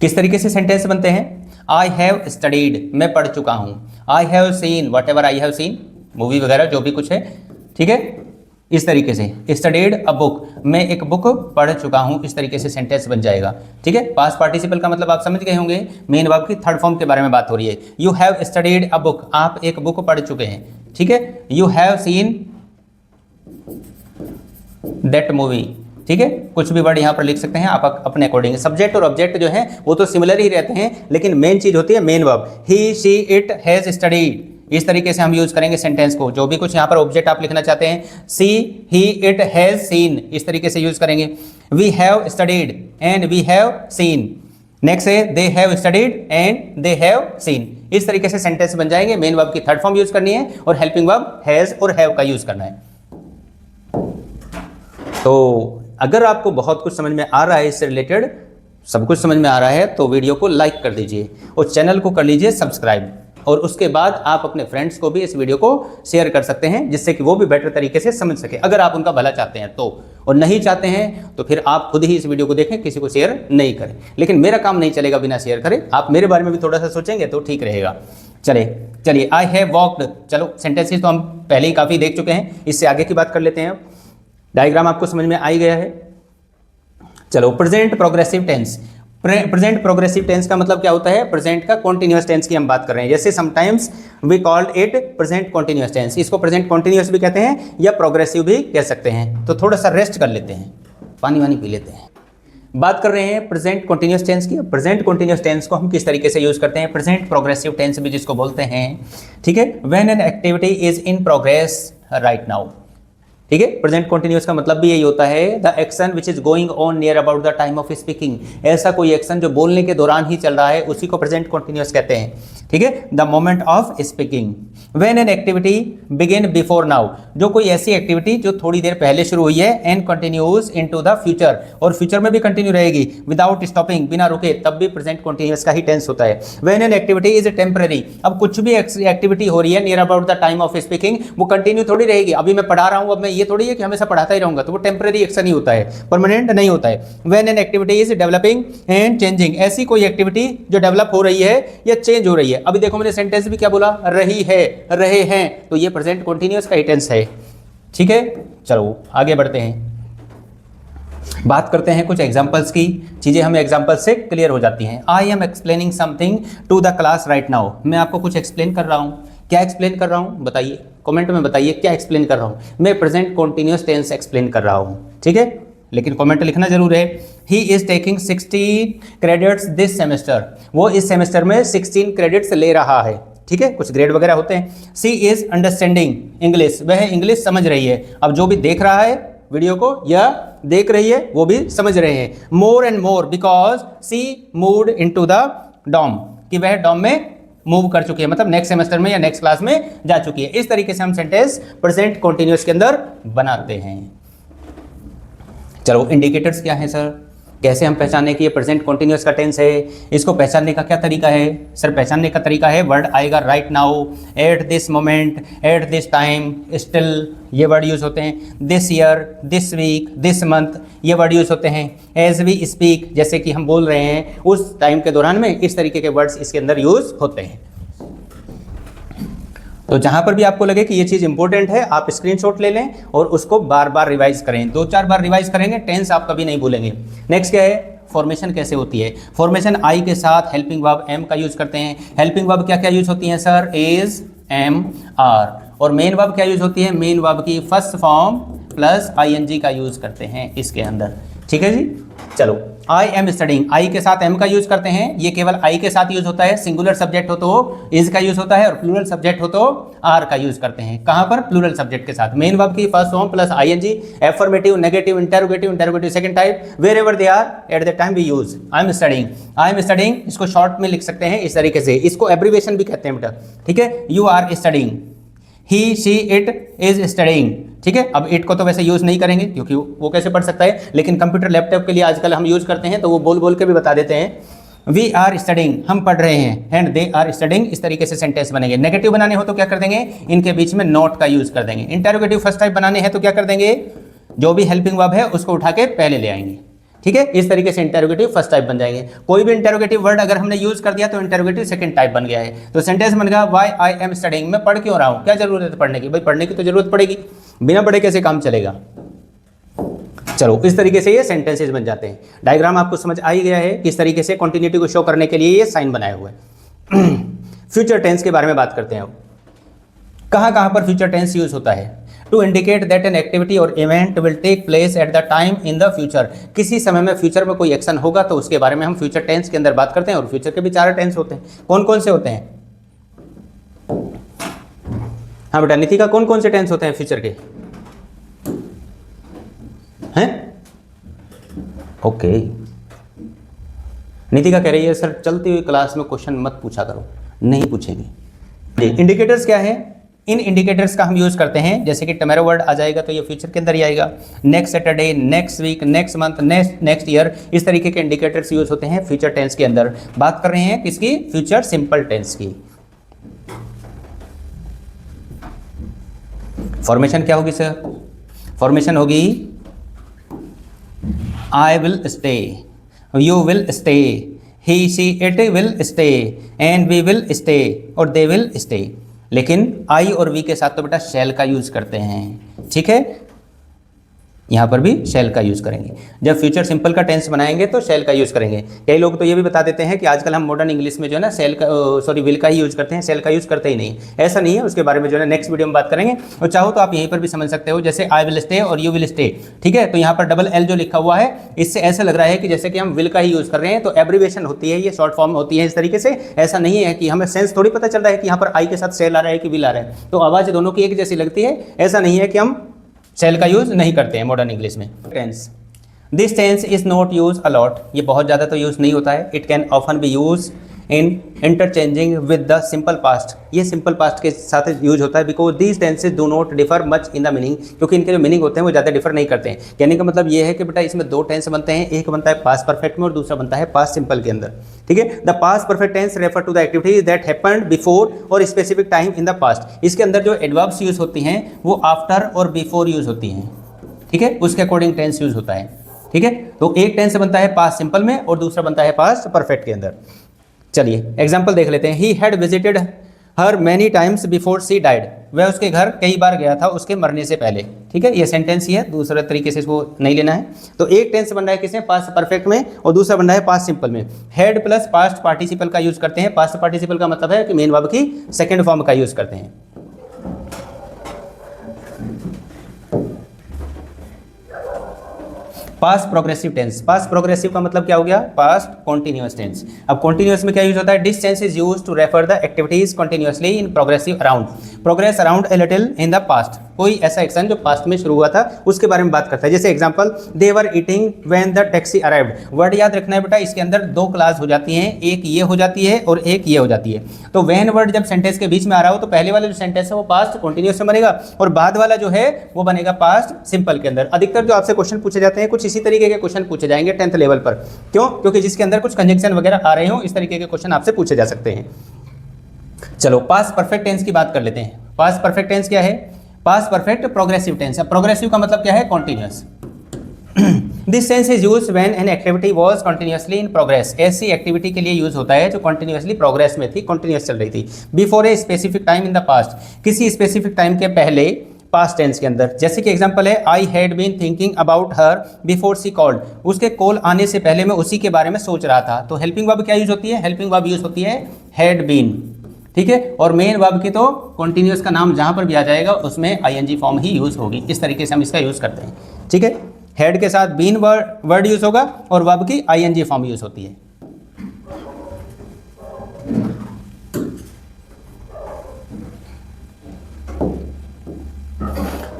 किस तरीके से सेंटेंस बनते हैं। आई हैव स्टडीड, मैं पढ़ चुका हूं। I have seen, what ever I have seen, movie वगैरह जो भी कुछ है, ठीक है, इस तरीके से। स्टडीड अ बुक, मैं एक बुक पढ़ चुका हूं, इस तरीके से सेंटेंस बन जाएगा, ठीक है। पास्ट पार्टिसिपल का मतलब आप समझ गए होंगे, मेन वर्ब की थर्ड फॉर्म के बारे में बात हो रही है। You have studied a book, आप एक बुक पढ़ चुके हैं, ठीक है। You have seen that movie, ठीक है। कुछ भी वर्ड यहाँ पर लिख सकते हैं आप अपने अकॉर्डिंग। सब्जेक्ट और ऑब्जेक्ट जो है वो तो सिमिलर ही रहते हैं, लेकिन मेन चीज होती है main verb. He, she, it, has studied, इस तरीके से हम यूज करेंगे सेंटेंस को। जो भी कुछ यहाँ पर ऑब्जेक्ट आप लिखना चाहते हैं, she, he, it, has seen, इस तरीके से यूज करेंगे। We have studied and we have seen, next है they have studied and they have seen, इस तरीके से सेंटेंस बन जाएंगे। मेन वर्ब की थर्ड फॉर्म यूज करनी है और हेल्पिंग वर्ब हैज और हैव का यूज करना है। तो अगर आपको बहुत कुछ समझ में आ रहा है, इससे रिलेटेड सब कुछ समझ में आ रहा है, तो वीडियो को लाइक कर दीजिए और चैनल को कर लीजिए सब्सक्राइब, और उसके बाद आप अपने फ्रेंड्स को भी इस वीडियो को शेयर कर सकते हैं, जिससे कि वो भी बेटर तरीके से समझ सके, अगर आप उनका भला चाहते हैं तो। और नहीं चाहते हैं तो फिर आप खुद ही इस वीडियो को देखें, किसी को शेयर नहीं करें। लेकिन मेरा काम नहीं चलेगा बिना शेयर करें, आप मेरे बारे में भी थोड़ा सा सोचेंगे तो ठीक रहेगा। चलिए आई हैव वॉक्ड, चलो सेंटेंसेस तो हम पहले ही काफ़ी देख चुके हैं, इससे आगे की बात कर लेते हैं। डायग्राम आपको समझ में आ ही गया है। चलो present progressive tense, present progressive tense का मतलब क्या होता है, प्रेजेंट का कॉन्टिन्यूअस टेंस की हम बात कर रहे हैं। जैसे sometimes we called it present continuous tense, इसको प्रेजेंट कॉन्टिन्यूअस भी कहते हैं या प्रोग्रेसिव भी कह सकते हैं। तो थोड़ा सा रेस्ट कर लेते हैं, पानी वानी पी लेते हैं। बात कर रहे हैं प्रेजेंट कॉन्टिन्यूअस टेंस की। प्रेजेंट कॉन्टिन्यूअस टेंस को हम किस तरीके से यूज करते हैं, प्रेजेंट प्रोग्रेसिव टेंस भी जिसको बोलते हैं, ठीक है। When an activity is in progress right now, ठीक है। प्रेजेंट कॉन्टिन्यूअस का मतलब भी यही होता है, the action which is going on near about the time of speaking, ऐसा कोई एक्शन जो बोलने के दौरान ही चल रहा है, उसी को प्रेजेंट कॉन्टिन्यूअस कहते हैं, ठीक है। The moment of speaking, when an activity begin before now, जो कोई ऐसी एक्टिविटी जो थोड़ी देर पहले शुरू हुई है, and continues into the future, और फ्यूचर में भी कंटिन्यू रहेगी, विदाउट स्टॉपिंग, बिना रुके, तब भी प्रेजेंट कॉन्टिन्यूअस का ही टेंस होता है। When an activity is temporary, अब कुछ भी एक्टिविटी हो रही है near about the time of speaking, वो कंटिन्यू थोड़ी रहेगी। अभी मैं पढ़ा रहा हूँ, अब मैं ये थोड़ी है कि हमेशा पढ़ाता ही रहूंगा, तो वो टेम्पररी एक्शन ही होता है, परमानेंट नहीं होता है। When an activity is developing and changing, ऐसी कोई एक्टिविटी जो डेवलप हो रही है या चेंज हो रही है। अभी देखो मैंने सेंटेंस भी क्या बोला, रही है, रहे हैं, तो ये प्रेजेंट कॉन्टिन्यूअस का ही टेंस है, ठीक है। चलो आगे बढ़ते हैं। बात करते हैं कुछ एग्जाम्पल्स की, चीज़ें हमें एग्जाम्पल से क्लियर हो जाती हैं। I am explaining something to the class right now. मैं आपको कुछ एक्सप्लेन कर रहा हूँ। क्या एक्सप्लेन कर रहा हूँ बताइए, कमेंट में बताइए क्या एक्सप्लेन कर रहा हूँ। मैं प्रेजेंट कॉन्टिन्यूस टेंस एक्सप्लेन कर रहा हूँ, ठीक है, लेकिन कमेंट लिखना जरूर है। He is taking 16 credits this semester. वो इस सेमेस्टर में 16 क्रेडिट्स ले रहा है, ठीक है, कुछ ग्रेड वगैरह होते हैं। सी इज़ अंडरस्टैंडिंग इंग्लिश। वह इंग्लिश समझ रही है। अब जो भी देख रहा है वीडियो को या देख रही है वो भी समझ रहे हैं। More and more because she moved into the dorm, कि वह डॉम में मूव कर चुकी है, मतलब नेक्स्ट सेमेस्टर में या नेक्स्ट क्लास में जा चुकी है। इस तरीके से हम सेंटेंस प्रेजेंट कॉन्टिन्यूअस के अंदर बनाते हैं। चलो इंडिकेटर्स क्या है सर, कैसे हम पहचाने कि ये प्रेजेंट कॉन्टिन्यूअस का टेंस है, इसको पहचानने का क्या तरीका है सर? पहचानने का तरीका है वर्ड आएगा right now, at this moment, at this time, still, ये वर्ड यूज होते हैं। This year, this week, this month, ये वर्ड यूज होते हैं। एज वी स्पीक, जैसे कि हम बोल रहे हैं उस टाइम के दौरान में, इस तरीके के वर्ड्स इसके अंदर यूज होते हैं। तो जहां पर भी आपको लगे कि ये चीज़ इंपॉर्टेंट है आप स्क्रीनशॉट ले लें और उसको बार बार रिवाइज करें। 2-4 बार रिवाइज करेंगे टेंस आप कभी नहीं भूलेंगे। नेक्स्ट क्या है, फॉर्मेशन कैसे होती है? फॉर्मेशन आई के साथ हेल्पिंग वर्ब एम का यूज करते हैं। हेल्पिंग वर्ब क्या क्या यूज होती हैं सर? Is, am, are. और मेन वर्ब क्या यूज होती है? मेन वर्ब की फर्स्ट फॉर्म प्लस आईएनजी का यूज करते हैं इसके अंदर, ठीक है जी। चलो आई एम स्टडिंग, आई के साथ एम का यूज करते हैं। ये केवल आई के साथ यूज होता है। सिंगुलर सब्जेक्ट हो तो इज का यूज होता है और प्लूरल सब्जेक्ट हो तो आर का यूज करते हैं। कहां पर? प्लूरल सब्जेक्ट के साथ। मेन वर्ब की first form plus ING, affirmative, negative, interrogative second type, wherever they are at the time we use. I am studying, I am studying, इसको शॉर्ट में लिख सकते हैं इस तरीके से, इसको एब्रीवेशन भी कहते हैं बेटा, ठीक है। You are studying, he, she, it is studying, ठीक है। अब इट को तो वैसे यूज नहीं करेंगे क्योंकि वो कैसे पढ़ सकता है, लेकिन कंप्यूटर लैपटॉप के लिए आजकल हम यूज करते हैं तो वो बोल बोल के भी बता देते हैं। वी आर स्टडिंग, हम पढ़ रहे हैं, एंड दे आर स्टडिंग, इस तरीके से सेंटेंस बनेंगे। नेगेटिव बनाने हो तो क्या कर देंगे? इनके बीच में नॉट का यूज कर देंगे। इंटरोगेटिव फर्स्ट टाइप बनाने हैं तो क्या कर देंगे? जो भी हेल्पिंग वर्ब है उसको उठा के पहले ले आएंगे, ठीक है। इस तरीके से इंटरोगेटिव फर्स्ट टाइप बन जाएंगे। कोई भी इंटरोगेटिव वर्ड अगर हमने यूज कर दिया तो इंटरोगेटिव सेकंड टाइप बन गया है। तो सेंटेंस बन गया व्हाई आई एम स्टडिंग, मैं पढ़ क्यों रहा हूं, क्या जरूरत है पढ़ने की? भाई पढ़ने की तो जरूरत पड़ेगी, बिना पढ़े कैसे काम चलेगा। चलो इस तरीके से ये सेंटेंसेस बन जाते हैं। डायग्राम आपको समझ आ ही गया है किस तरीके से कंटिन्यूटी को शो करने के लिए ये साइन बनाया हुआ है। फ्यूचर टेंस के बारे में बात करते हैं अब। कहां कहां पर फ्यूचर टेंस यूज होता है? To indicate that an activity और event will take place at the time in the future. किसी समय में फ्यूचर में कोई एक्शन होगा तो उसके बारे में हम फ्यूचर टेंस के अंदर बात करते हैं। और फ्यूचर के भी 4 टेंस होते हैं। कौन कौन से होते हैं? हाँ बेटा नितिका, कौन कौन से टेंस होते हैं फ्यूचर के? हैं? ओके, नितिका कह रही है सर चलती हुई क्लास में क्वेश्चन मत पूछा करो। नहीं पूछेंगे। इंडिकेटर्स क्या है? इन इंडिकेटर्स का हम यूज करते हैं, जैसे कि टमेरो वर्ड आ जाएगा तो ये फ्यूचर के अंदर ही आएगा। Next Saturday, next week, next month, next year, इस तरीके के इंडिकेटर्स यूज होते हैं फ्यूचर टेंस के अंदर। बात कर रहे हैं किसकी? फ्यूचर सिंपल टेंस की। फॉर्मेशन क्या होगी सर? फॉर्मेशन होगी I will stay, you will stay, he, she, it will stay, and we will stay और दे विल स्टे। लेकिन आई और वी के साथ तो बेटा शैल का यूज करते हैं, ठीक है। यहाँ पर भी शैल का यूज करेंगे। जब फ्यूचर सिंपल का टेंस बनाएंगे तो शैल का यूज करेंगे। कई लोग तो ये भी बता देते हैं कि आजकल हम मॉडर्न इंग्लिश में जो है ना शैल का विल का ही यूज करते हैं, शैल का यूज करते ही नहीं। ऐसा नहीं है, उसके बारे में जो है नेक्स्ट वीडियो में बात करेंगे। और चाहो तो आप यहीं पर भी समझ सकते हो, जैसे आई विल स्टे और यू विल स्टे, ठीक है। तो यहाँ पर डबल एल जो लिखा हुआ है, इससे ऐसा लग रहा है कि जैसे कि हम विल का ही यूज कर रहे हैं। तो एब्रीवेशन होती है, ये शॉर्ट फॉर्म होती है इस तरीके से। ऐसा नहीं है कि हमें सेंस थोड़ी पता चल रहा है कि यहाँ पर आई के साथ शैल आ रहा है कि विल आ रहा है, तो आवाज़ दोनों की एक जैसी लगती है। ऐसा नहीं है कि हम शैल का यूज नहीं करते हैं मॉडर्न इंग्लिश में। Tense, this tense is not use a lot, ये बहुत ज़्यादा तो यूज नहीं होता है। It can often be use in interchanging with the simple past, ये सिंपल पास्ट के साथ यूज होता है। Because these tenses do not differ much in the meaning, क्योंकि इनके जो मीनिंग होते हैं वो ज़्यादा डिफर नहीं करते हैं। कहने का मतलब ये है कि बेटा इसमें 2 टेंस बनते हैं, एक बनता है पास्ट परफेक्ट में और दूसरा बनता है पास्ट सिंपल के अंदर, ठीक है। The past perfect tense refer to the activity that happened before और specific time in the past. इसके अंदर जो एडवर्ब्स यूज होती हैं वो आफ्टर और बिफोर यूज होती हैं, ठीक है। उसके अकॉर्डिंग टेंस यूज होता है, ठीक है। तो एक टेंस बनता है पास्ट सिंपल में और दूसरा बनता है पास्ट परफेक्ट के अंदर। चलिए एग्जाम्पल देख लेते हैं। He had visited her many times before she died, वह उसके घर कई बार गया था उसके मरने से पहले। ठीक है, ये सेंटेंस ही है, दूसरे तरीके से इसको नहीं लेना है। तो एक टेंस बन रहा है किसमें, पास्ट परफेक्ट में, और दूसरा बन रहा है पास्ट सिंपल में। हेड प्लस पास्ट पार्टिसिपल का यूज करते हैं। पास्ट पार्टिसिपल का मतलब है कि मेन वर्ब की सेकेंड फॉर्म का यूज करते हैं। Past progressive tense, past progressive का मतलब क्या हो गया, पास्ट कॉन्टिन्यूअस टेंस। अब कॉन्टिन्यूअस में क्या यूज होता है, this tense is used to refer the activities continuously in progressive around, progress around a little in the past. कोई ऐसा एक्शन जो पास्ट में शुरू हुआ था उसके बारे में बात करता है। जैसे example, they were eating when the taxi arrived. Word याद रखना है बेटा, इसके अंदर दो क्लास हो जाती हैं, एक ये हो जाती है और एक ये हो जाती है। तो व्हेन वर्ड जब सेंटेंस के बीच में आ रहा हो तो पहले वाला जो सेंटेंस है वो पास्ट कॉन्टिन्यूअस में बनेगा और बाद वाला जो है वो बनेगा पास्ट सिंपल के अंदर। अधिकतर जो आपसे क्वेश्चन पूछे जाते हैं कुछ इसी तरीके के क्वेश्चन पूछे जाएंगे 10th लेवल पर। क्यों? क्योंकि जिसके अंदर कुछ कंजंक्शन वगैरह आ रहे हो इस तरीके के क्वेश्चन आपसे पूछे जा सकते हैं। चलो पास्ट परफेक्ट टेंस की बात कर लेते हैं। पास्ट परफेक्ट टेंस क्या है, पास्ट परफेक्ट प्रोग्रेसिव टेंस। अब प्रोग्रेसिव का मतलब क्या है, continuous. This tense is used when an activity was continuously in progress. ऐसी एक्टिविटी के लिए यूज होता है जो कंटिन्यूअसली प्रोग्रेस में थी, कंटिन्यूअस चल रही थी। Before a specific time in the past, किसी स्पेसिफिक टाइम के पहले पास्ट टेंस के अंदर। जैसे कि एग्जांपल है, I had been thinking about her before she called. उसके कॉल आने से पहले मैं उसी के बारे में सोच रहा था। तो हेल्पिंग वर्ब क्या यूज होती है, हेल्पिंग वर्ब यूज होती है हैड बीन। ठीक है, और मेन वर्ब की तो कॉन्टिन्यूअस का नाम जहां पर भी आ जाएगा उसमें आईएनजी फॉर्म ही यूज होगी। इस तरीके से हम इसका यूज करते हैं। ठीक है, हेड के साथ बीन वर्ड यूज होगा और वर्ब की आईएनजी फॉर्म यूज होती है।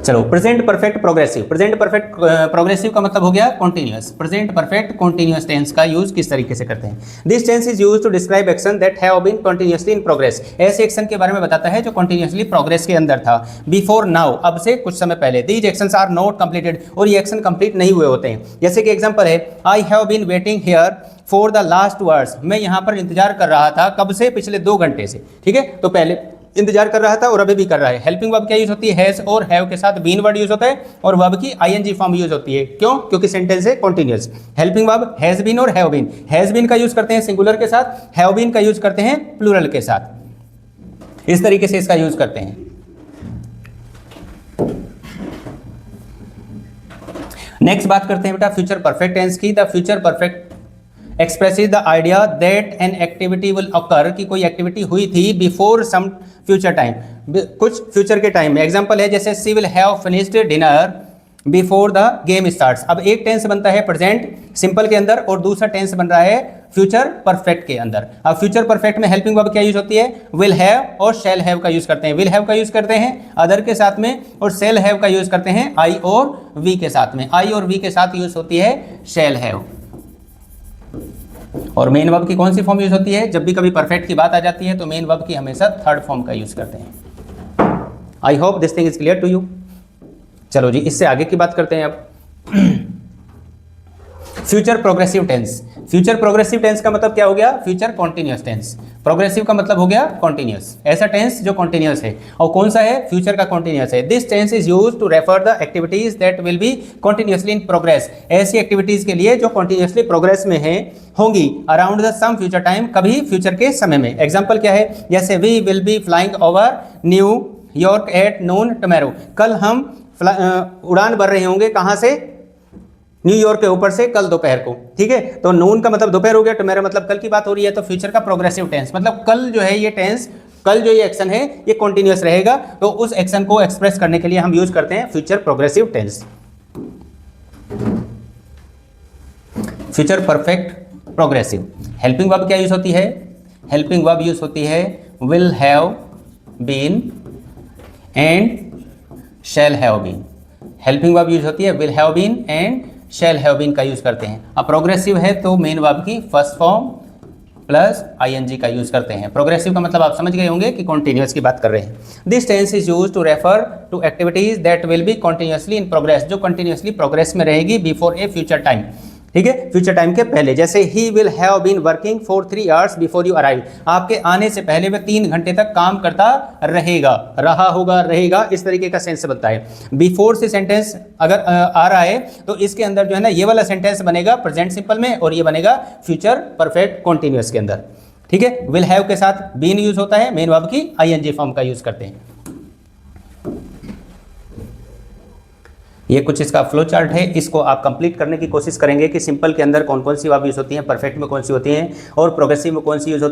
चलो present perfect progressive. Present perfect progressive का मतलब हो गया continuous. Present perfect continuous tense का यूज किस तरीके से करते हैं, this tense is used to describe action that have been continuously in progress. ऐसे एक्शन के बारे में बताता है जो कंटिन्यूअसली प्रोग्रेस के अंदर था। बिफोर नाउ, अब से कुछ समय पहले। These actions are not completed, और ये एक्शन कंप्लीट नहीं हुए होते हैं। जैसे कि एग्जांपल है, I have been waiting here for the last hours. मैं यहाँ पर इंतजार कर रहा था, कब से, पिछले 2 घंटे से। ठीक है, तो पहले इंतजार कर रहा था और अभी भी कर रहा है। हेल्पिंग वर्ब क्या यूज होती है, हैज और हैव के साथ बीन वर्ड यूज होता है और वर्ब की आईएनजी फॉर्म यूज होती है। क्यों? क्योंकि सेंटेंस है continuous. Helping verb has been और हैव बीन। हैज बीन का यूज करते हैं सिंगुलर के साथ, हैव बीन का यूज करते हैं प्लूरल के साथ। इस तरीके से इसका यूज करते हैं। नेक्स्ट बात करते हैं बेटा फ्यूचर परफेक्ट टेंस की। The future perfect expresses the idea that an activity will occur, कि कोई एक्टिविटी हुई थी बिफोर सम फ्यूचर टाइम, कुछ फ्यूचर के टाइम में। एग्जांपल है जैसे she will have finished dinner before the game starts. अब एक टेंस बनता है प्रेजेंट सिंपल के अंदर और दूसरा टेंस बन रहा है फ्यूचर परफेक्ट के अंदर। अब फ्यूचर परफेक्ट में हेल्पिंग वर्ब क्या यूज होती है, विल हैव और शैल हैव का यूज करते हैं। विल हैव का यूज करते हैं अदर के साथ में और शैल हैव का यूज करते हैं आई और वी के साथ में। आई और वी के साथ यूज होती है शैल हैव। और मेन वर्ब की कौन सी फॉर्म यूज होती है, जब भी कभी परफेक्ट की बात आ जाती है तो मेन वर्ब की हमेशा थर्ड फॉर्म का यूज करते हैं। I hope this thing is clear to you. चलो जी, इससे आगे की बात करते हैं अब। Future progressive tense. Future progressive tense का मतलब क्या हो गया, फ्यूचर कॉन्टिन्यूअस टेंस। प्रोग्रेसिव का मतलब हो गया कॉन्टिन्यूअस, ऐसा टेंस जो कॉन्टिन्यूअस है। और कौन सा है, फ्यूचर का कॉन्टिन्यूअस है। This tense is used to refer the activities that will be continuously in progress. ऐसी एक्टिविटीज के लिए जो कॉन्टिन्यूअसली प्रोग्रेस में है, होंगी around the some future time, कभी फ्यूचर के समय में। एग्जाम्पल क्या है, जैसे we will be flying over New York at noon tomorrow. कल हम उड़ान भर रहे होंगे, कहाँ से, न्यूयॉर्क के ऊपर से, कल दोपहर को। ठीक है, तो नून का मतलब दोपहर हो गया, टुमारो मतलब कल की बात हो रही है। तो फ्यूचर का प्रोग्रेसिव टेंस मतलब कल जो है ये टेंस, कल जो ये एक्शन है ये कॉन्टिन्यूअस रहेगा, तो उस एक्शन को एक्सप्रेस करने के लिए हम यूज करते हैं future progressive tense. Future perfect progressive. Helping verb क्या यूज होती है, हेल्पिंग वर्ब यूज होती है will have been and shall have been. Helping verb use होती है will have been and shall have been का यूज करते हैं। अब प्रोग्रेसिव है तो मेन वर्ब की फर्स्ट फॉर्म प्लस आईएनजी का यूज करते हैं। प्रोग्रेसिव का मतलब आप समझ गए होंगे कि कॉन्टिन्यूअस की बात कर रहे हैं। This tense is used to refer to activities that will be continuously in progress, जो कंटिन्यूअसली प्रोग्रेस में रहेगी बिफोर ए फ्यूचर टाइम। ठीक है, फ्यूचर टाइम के पहले। जैसे he will have been working for 3 hours before you arrive. आपके आने से पहले वह 3 घंटे तक काम करता रहेगा, रहा होगा, रहेगा, इस तरीके का सेंस बनता है। बिफोर से सेंटेंस अगर आ रहा है तो इसके अंदर जो है ना ये वाला सेंटेंस बनेगा प्रेजेंट सिंपल में और ये बनेगा फ्यूचर परफेक्ट कॉन्टिन्यूअस के अंदर। ठीक है। विल हैव के साथ बीन यूज होता है, मेन वर्ब की आईएनजी फॉर्म का यूज करते हैं। ये कुछ इसका फ्लो चार्ट है, इसको आप कंप्लीट करने की कोशिश करेंगे कि सिंपल के अंदर कौन कौन सी वर्ब यूज होती हैं, परफेक्ट में कौन सी होती हैं और प्रोग्रेसिव में कौन सी यूज होती है।